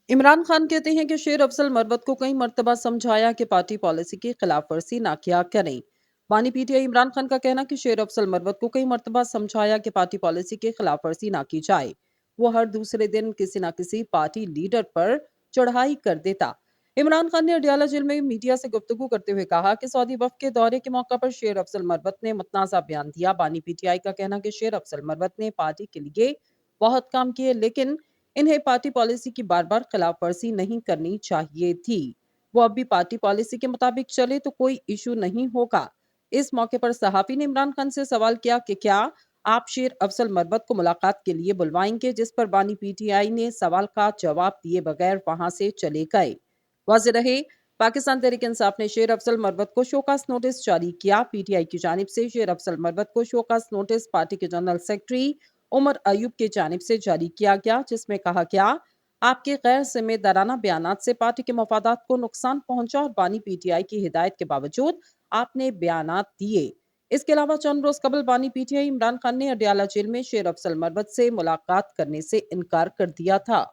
इमरान खान कहते हैं कि शेर अफजल मरवत को कई मर्तबा समझाया कि पार्टी पॉलिसी की खिलाफ वर्जी ना किया करें। बानी पीटीआई इमरान खान का कहना कि शेर अफजल मरवत को कई मर्तबा समझाया कि पार्टी पॉलिसी की खिलाफ वर्जी ना की जाए। वो हर दूसरे दिन किसी न किसी पार्टी लीडर पर चढ़ाई कर देता। इमरान खान ने अडियाला जेल में मीडिया से गुफ्तगू करते हुए कहा कि सऊदी वफ्द के दौरे के मौका पर शेर अफजल मरवत ने मुतनाज़ा बयान दिया। बानी पीटीआई का कहना कि शेर अफजल मरवत ने पार्टी के लिए बहुत काम किए, लेकिन इन्हें पार्टी पॉलिसी की बार-बार खिलाफ वर्जी नहीं करनी चाहिए थी। वो अब भी पार्टी पॉलिसी के मुताबिक चले तो कोई इशू नहीं होगा। इस मौके पर सहाफी ने इमरान खान से सवाल किया कि क्या आप शेर अफजल मरवत को मुलाकात के लिए बुलवाएंगे, जिस पर बानी पीटीआई ने सवाल का जवाब दिए बगैर वहां से चले गए। वाज़ेह रहे, पाकिस्तान तहरीक इंसाफ ने शेर अफजल मरवत को शोकास नोटिस जारी किया। पीटीआई की जानिब से शेर अफजल मरवत को शोकास नोटिस पार्टी के जनरल सेक्रेटरी उमर अयूब की जानिब से जारी किया गया, जिसमें कहा गया आपके गैर जिम्मेदाराना बयानात से पार्टी के मफादात को नुकसान पहुंचा और बानी पीटीआई की हिदायत के बावजूद आपने बयानात दिए। इसके अलावा चंद रोज कबल बानी पीटीआई इमरान खान ने अडियाला जेल में शेर अफजल मरवत से मुलाकात करने से इनकार कर दिया था।